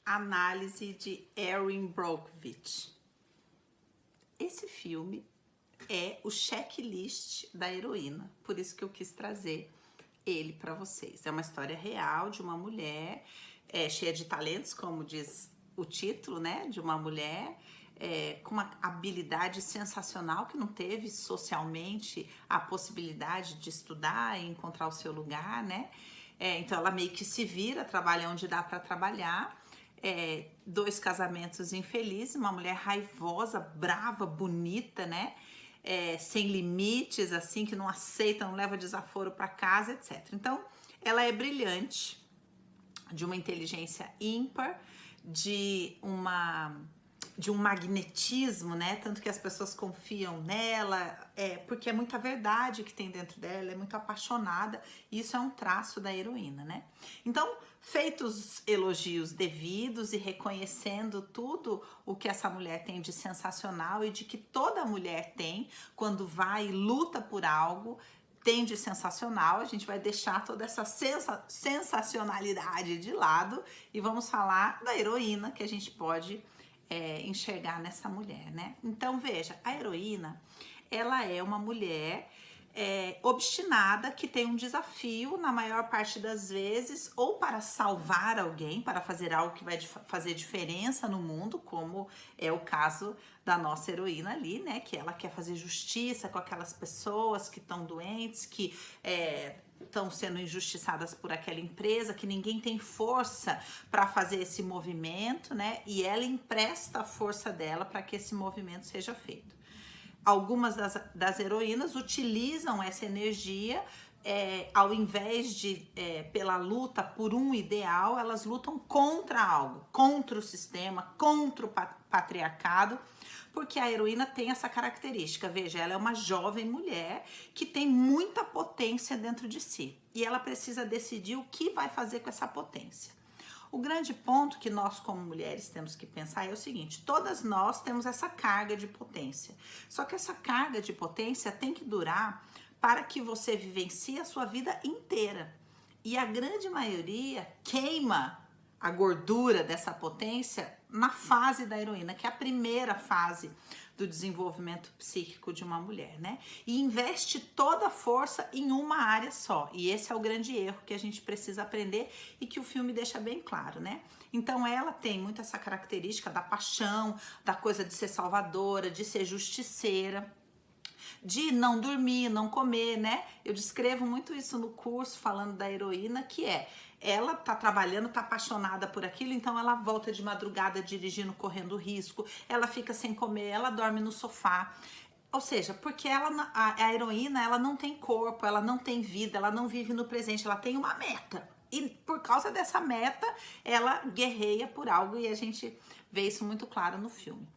Análise de Erin Brockovich. Esse filme é o checklist da heroína, por isso que eu quis trazer ele para vocês. É uma história real de uma mulher cheia de talentos, como diz o título, né? De uma mulher com uma habilidade sensacional que não teve socialmente a possibilidade de estudar e encontrar o seu lugar, né? Então ela meio que se vira, trabalha onde dá para trabalhar. 2 casamentos infelizes, uma mulher raivosa, brava, bonita, né? Sem limites, assim, que não aceita, não leva desaforo para casa, etc. Então, ela é brilhante, de uma inteligência ímpar, de um magnetismo, né? Tanto que as pessoas confiam nela, porque é muita verdade que tem dentro dela, ela é muito apaixonada, e isso é um traço da heroína, né? Então, feitos elogios devidos e reconhecendo tudo o que essa mulher tem de sensacional e de que toda mulher tem quando vai e luta por algo, tem de sensacional, a gente vai deixar toda essa sensacionalidade de lado e vamos falar da heroína que a gente pode enxergar nessa mulher, né? Então, veja, a heroína, ela é uma mulher obstinada que tem um desafio, na maior parte das vezes, ou para salvar alguém, para fazer algo que vai fazer diferença no mundo, como é o caso da nossa heroína ali, né? Que ela quer fazer justiça com aquelas pessoas que estão doentes, que estão sendo injustiçadas por aquela empresa, que ninguém tem força para fazer esse movimento, né? E ela empresta a força dela para que esse movimento seja feito. Algumas das heroínas utilizam essa energia, ao invés de pela luta por um ideal, elas lutam contra algo, contra o sistema, contra o patriarcado, porque a heroína tem essa característica. Veja, ela é uma jovem mulher que tem muita potência dentro de si e ela precisa decidir o que vai fazer com essa potência. O grande ponto que nós, como mulheres, temos que pensar é o seguinte: todas nós temos essa carga de potência. Só que essa carga de potência tem que durar para que você vivencie a sua vida inteira. E a grande maioria queima a gordura dessa potência na fase da heroína, que é a primeira fase do desenvolvimento psíquico de uma mulher, né? E investe toda a força em uma área só. E esse é o grande erro que a gente precisa aprender e que o filme deixa bem claro, né? Então ela tem muito essa característica da paixão, da coisa de ser salvadora, de ser justiceira, de não dormir, não comer, né? Eu descrevo muito isso no curso, falando da heroína, que ela tá trabalhando, tá apaixonada por aquilo, então ela volta de madrugada dirigindo, correndo risco, ela fica sem comer, ela dorme no sofá. Ou seja, porque a heroína, ela não tem corpo, ela não tem vida, ela não vive no presente, ela tem uma meta. E por causa dessa meta, ela guerreia por algo, e a gente vê isso muito claro no filme.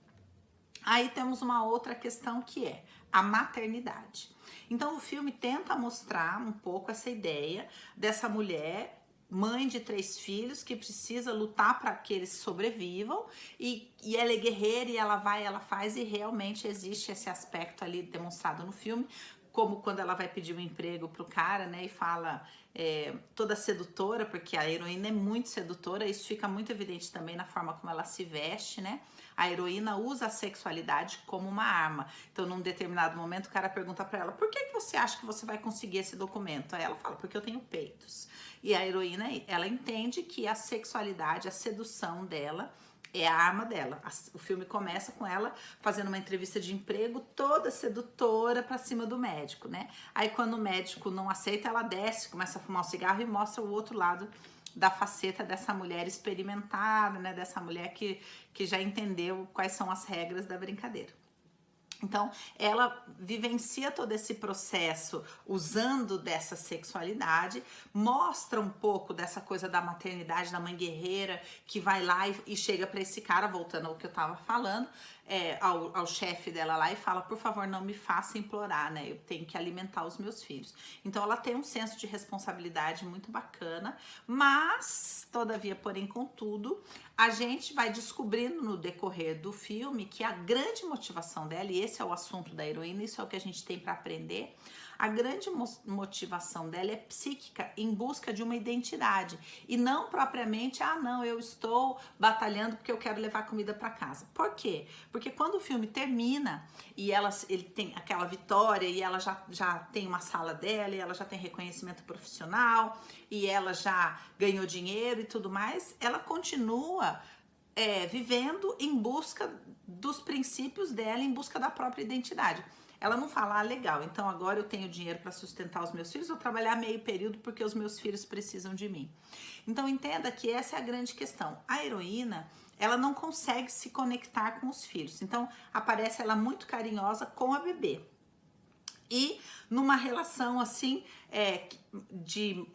Aí temos uma outra questão que é a maternidade. Então o filme tenta mostrar um pouco essa ideia dessa mulher, mãe de 3 filhos, que precisa lutar para que eles sobrevivam, e ela é guerreira, e ela vai, ela faz, e realmente existe esse aspecto ali demonstrado no filme, como quando ela vai pedir um emprego pro cara, né, e fala toda sedutora, porque a heroína é muito sedutora, isso fica muito evidente também na forma como ela se veste, né? A heroína usa a sexualidade como uma arma. Então, num determinado momento, o cara pergunta pra ela: por que você acha que você vai conseguir esse documento? Aí ela fala: porque eu tenho peitos. E a heroína, ela entende que a sexualidade, a sedução dela é a arma dela. O filme começa com ela fazendo uma entrevista de emprego toda sedutora pra cima do médico, né? Aí quando o médico não aceita, ela desce, começa a fumar um cigarro e mostra o outro lado da faceta dessa mulher experimentada, né? Dessa mulher que já entendeu quais são as regras da brincadeira. Então, ela vivencia todo esse processo usando dessa sexualidade, mostra um pouco dessa coisa da maternidade, da mãe guerreira, que vai lá e chega para esse cara, voltando ao que eu tava falando, ao chefe dela lá, e fala: por favor, não me faça implorar, né? Eu tenho que alimentar os meus filhos. Então, ela tem um senso de responsabilidade muito bacana, mas, todavia, porém, contudo, a gente vai descobrindo no decorrer do filme que a grande motivação dela, e esse é o assunto da heroína, isso é o que a gente tem para aprender, A grande motivação dela é psíquica, em busca de uma identidade. E não propriamente, não, eu estou batalhando porque eu quero levar comida para casa. Por quê? Porque quando o filme termina e ele tem aquela vitória e ela já tem uma sala dela e ela já tem reconhecimento profissional e ela já ganhou dinheiro e tudo mais, ela continua vivendo em busca dos princípios dela, em busca da própria identidade. Ela não fala, legal, então agora eu tenho dinheiro para sustentar os meus filhos, vou trabalhar meio período porque os meus filhos precisam de mim. Então entenda que essa é a grande questão. A heroína, ela não consegue se conectar com os filhos. Então aparece ela muito carinhosa com a bebê. E numa relação assim de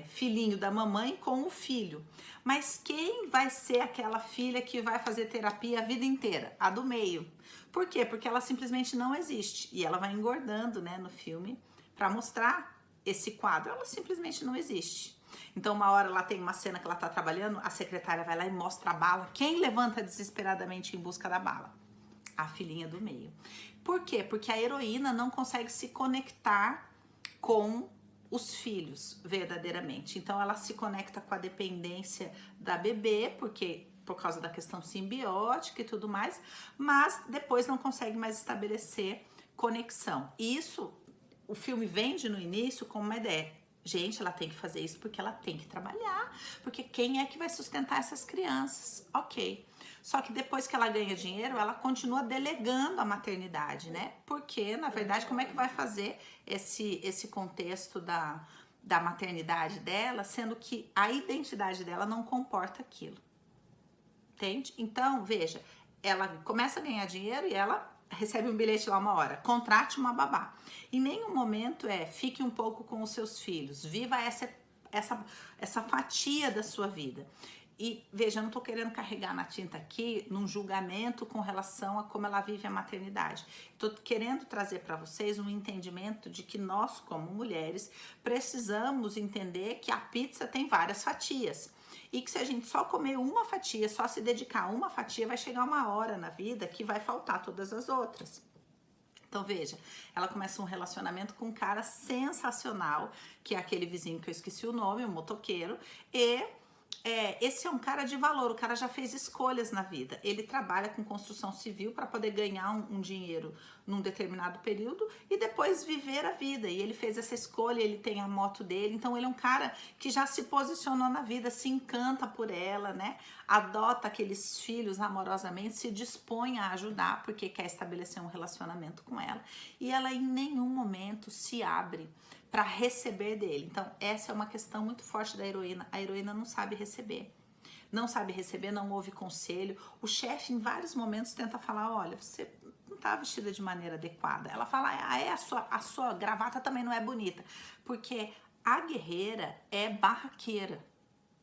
filhinho da mamãe com o filho. Mas quem vai ser aquela filha que vai fazer terapia a vida inteira? A do meio. Por quê? Porque ela simplesmente não existe. E ela vai engordando, né, no filme para mostrar esse quadro. Ela simplesmente não existe. Então uma hora lá tem uma cena que ela tá trabalhando, a secretária vai lá e mostra a bala. Quem levanta desesperadamente em busca da bala? A filhinha do meio. Por quê? Porque a heroína não consegue se conectar com os filhos verdadeiramente. Então ela se conecta com a dependência da bebê, porque por causa da questão simbiótica e tudo mais, mas depois não consegue mais estabelecer conexão. E isso, o filme vende no início como uma ideia. Gente, ela tem que fazer isso porque ela tem que trabalhar, porque quem é que vai sustentar essas crianças? Ok. Só que depois que ela ganha dinheiro, ela continua delegando a maternidade, né? Porque, na verdade, como é que vai fazer esse contexto da maternidade dela, sendo que a identidade dela não comporta aquilo? Entende? Então, veja, ela começa a ganhar dinheiro e ela recebe um bilhete lá uma hora, contrate uma babá. Em nenhum momento fique um pouco com os seus filhos, viva essa fatia da sua vida. E veja, eu não tô querendo carregar na tinta aqui num julgamento com relação a como ela vive a maternidade. Tô querendo trazer para vocês um entendimento de que nós, como mulheres, precisamos entender que a pizza tem várias fatias. E que se a gente só comer uma fatia, só se dedicar a uma fatia, vai chegar uma hora na vida que vai faltar todas as outras. Então veja, ela começa um relacionamento com um cara sensacional, que é aquele vizinho que eu esqueci o nome, o motoqueiro, e esse é um cara de valor, o cara já fez escolhas na vida. Ele trabalha com construção civil para poder ganhar um dinheiro num determinado período e depois viver a vida. E ele fez essa escolha, ele tem a moto dele, então ele é um cara que já se posicionou na vida, se encanta por ela, né? Adota aqueles filhos amorosamente, se dispõe a ajudar porque quer estabelecer um relacionamento com ela. E ela em nenhum momento se abre para receber dele. Então, essa é uma questão muito forte da heroína. A heroína não sabe receber. Não sabe receber, não ouve conselho. O chefe, em vários momentos, tenta falar, olha, você não tá vestida de maneira adequada. Ela fala, a sua gravata também não é bonita. Porque a guerreira é barraqueira.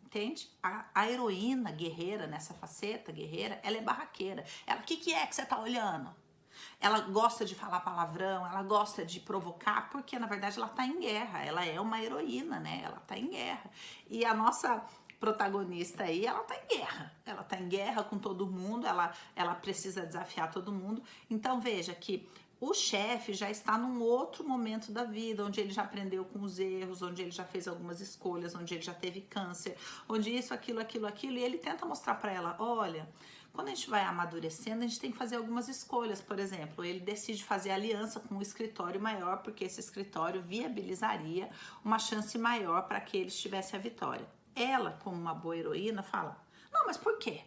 Entende? A heroína guerreira, nessa faceta guerreira, ela é barraqueira. Ela, o que é que você tá olhando? Ela gosta de falar palavrão, ela gosta de provocar, porque na verdade ela tá em guerra, ela é uma heroína, né? Ela tá em guerra. E a nossa protagonista aí, ela tá em guerra com todo mundo, ela precisa desafiar todo mundo. Então veja que o chefe já está num outro momento da vida, onde ele já aprendeu com os erros, onde ele já fez algumas escolhas, onde ele já teve câncer, onde isso, aquilo, e ele tenta mostrar para ela, olha, quando a gente vai amadurecendo, a gente tem que fazer algumas escolhas. Por exemplo, ele decide fazer aliança com um escritório maior, porque esse escritório viabilizaria uma chance maior para que eles tivessem a vitória. Ela, como uma boa heroína, fala, não, mas por quê?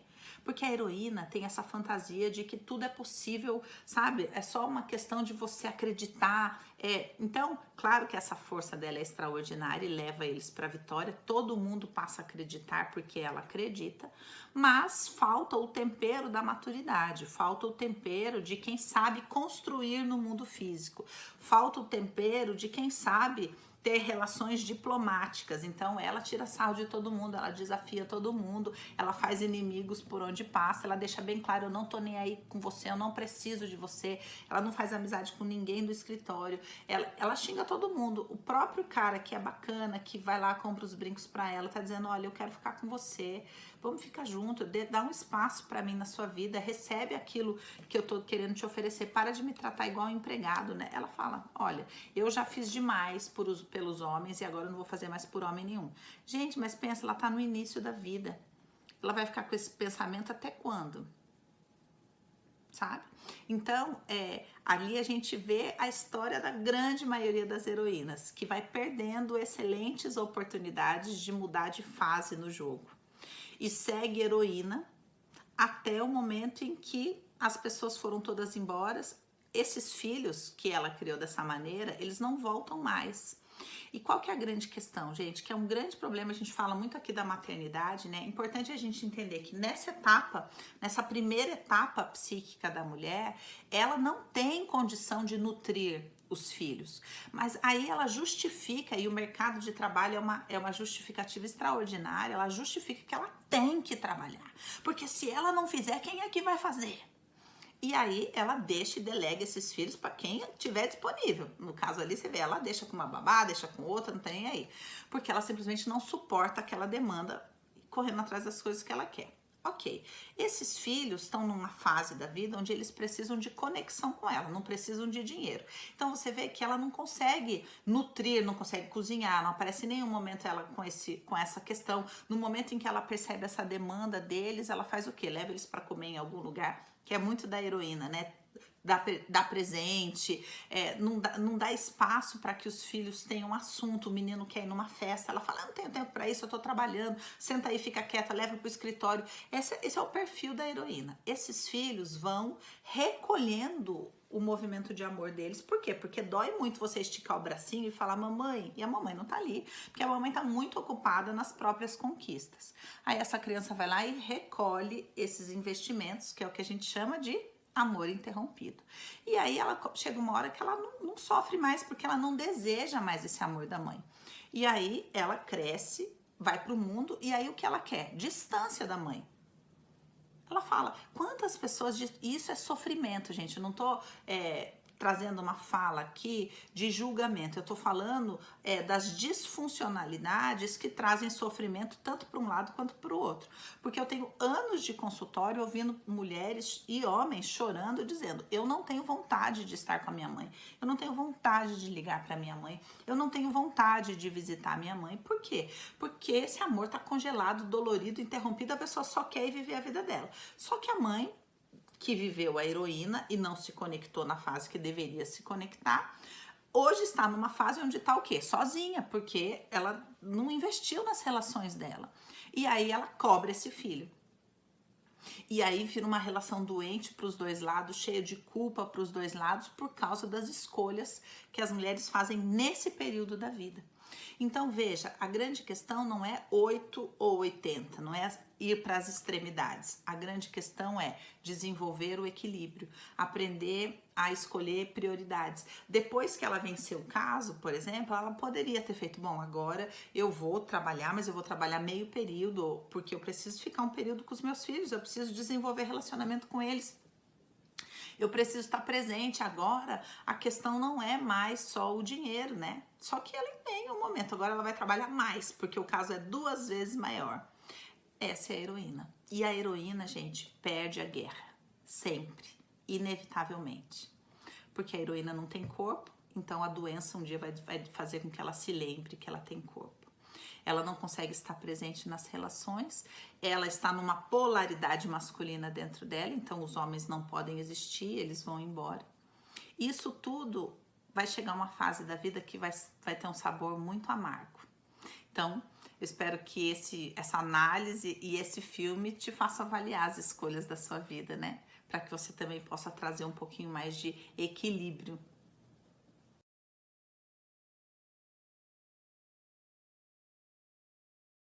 Porque a heroína tem essa fantasia de que tudo é possível, sabe? É só uma questão de você acreditar. Então, claro que essa força dela é extraordinária e leva eles para a vitória. Todo mundo passa a acreditar porque ela acredita. Mas falta o tempero da maturidade. Falta o tempero de quem sabe construir no mundo físico. Falta o tempero de quem sabe ter relações diplomáticas. Então ela tira sarro de todo mundo, ela desafia todo mundo, ela faz inimigos por onde passa, ela deixa bem claro, eu não tô nem aí com você, eu não preciso de você. Ela não faz amizade com ninguém do escritório, ela xinga todo mundo. O próprio cara que é bacana, que vai lá, compra os brincos pra ela, tá dizendo, olha, eu quero ficar com você, vamos ficar junto, dá um espaço pra mim na sua vida, recebe aquilo que eu tô querendo te oferecer, para de me tratar igual empregado, né? Ela fala, olha, eu já fiz demais pelos homens e agora eu não vou fazer mais por homem nenhum. Gente, mas pensa, ela tá no início da vida. Ela vai ficar com esse pensamento até quando? Sabe? Então, ali a gente vê a história da grande maioria das heroínas, que vai perdendo excelentes oportunidades de mudar de fase no jogo. E segue heroína até o momento em que as pessoas foram todas embora. Esses filhos que ela criou dessa maneira, eles não voltam mais. E qual que é a grande questão, gente? Que é um grande problema, a gente fala muito aqui da maternidade, né? É importante a gente entender que nessa etapa, nessa primeira etapa psíquica da mulher, ela não tem condição de nutrir os filhos. Mas aí ela justifica, e o mercado de trabalho é uma justificativa extraordinária, ela justifica que ela tem que trabalhar. Porque se ela não fizer, quem é que vai fazer? E aí ela deixa e delega esses filhos para quem tiver disponível. No caso ali você vê, ela deixa com uma babá, deixa com outra, não tem nem aí. Porque ela simplesmente não suporta aquela demanda correndo atrás das coisas que ela quer. Ok, esses filhos estão numa fase da vida onde eles precisam de conexão com ela, não precisam de dinheiro. Então você vê que ela não consegue nutrir, não consegue cozinhar, não aparece em nenhum momento ela com essa questão. No momento em que ela percebe essa demanda deles, ela faz o quê? Leva eles para comer em algum lugar, que é muito da heroína, né? Dá presente, não dá espaço para que os filhos tenham assunto. O menino quer ir numa festa, ela fala, não tenho tempo para isso, eu tô trabalhando, senta aí, fica quieta, leva pro escritório. Esse é o perfil da heroína. Esses filhos vão recolhendo o movimento de amor deles. Por quê? Porque dói muito você esticar o bracinho e falar mamãe, e a mamãe não tá ali, porque a mamãe tá muito ocupada nas próprias conquistas. Aí essa criança vai lá e recolhe esses investimentos, que é o que a gente chama de amor interrompido. E aí ela chega uma hora que ela não sofre mais, porque ela não deseja mais esse amor da mãe. E aí ela cresce, vai pro mundo, e aí o que ela quer? Distância da mãe. Ela fala, quantas pessoas... Isso é sofrimento, gente. Eu não tô trazendo uma fala aqui de julgamento. Eu tô falando das disfuncionalidades que trazem sofrimento tanto para um lado quanto para o outro. Porque eu tenho anos de consultório ouvindo mulheres e homens chorando, dizendo, eu não tenho vontade de estar com a minha mãe. Eu não tenho vontade de ligar para minha mãe. Eu não tenho vontade de visitar a minha mãe. Por quê? Porque esse amor tá congelado, dolorido, interrompido. A pessoa só quer ir viver a vida dela. Só que a mãe, que viveu a heroína e não se conectou na fase que deveria se conectar, hoje está numa fase onde está o quê? Sozinha, porque ela não investiu nas relações dela. E aí ela cobra esse filho. E aí vira uma relação doente para os dois lados, cheia de culpa para os dois lados, por causa das escolhas que as mulheres fazem nesse período da vida. Então veja, a grande questão não é 8 ou 80, não é ir para as extremidades. A grande questão é desenvolver o equilíbrio, aprender a escolher prioridades. Depois que ela venceu o caso, por exemplo, ela poderia ter feito, bom, agora eu vou trabalhar, mas eu vou trabalhar meio período, porque eu preciso ficar um período com os meus filhos, eu preciso desenvolver relacionamento com eles. Eu preciso estar presente. Agora, a questão não é mais só o dinheiro, né? Só que ela tem um momento, agora ela vai trabalhar mais, porque o caso é 2 vezes maior. Essa é a heroína. E a heroína, gente, perde a guerra. Sempre. Inevitavelmente. Porque a heroína não tem corpo, então a doença um dia vai fazer com que ela se lembre que ela tem corpo. Ela não consegue estar presente nas relações, ela está numa polaridade masculina dentro dela, então os homens não podem existir, eles vão embora. Isso tudo vai chegar uma fase da vida que vai ter um sabor muito amargo. Então, eu espero que essa análise e esse filme te façam avaliar as escolhas da sua vida, né? Para que você também possa trazer um pouquinho mais de equilíbrio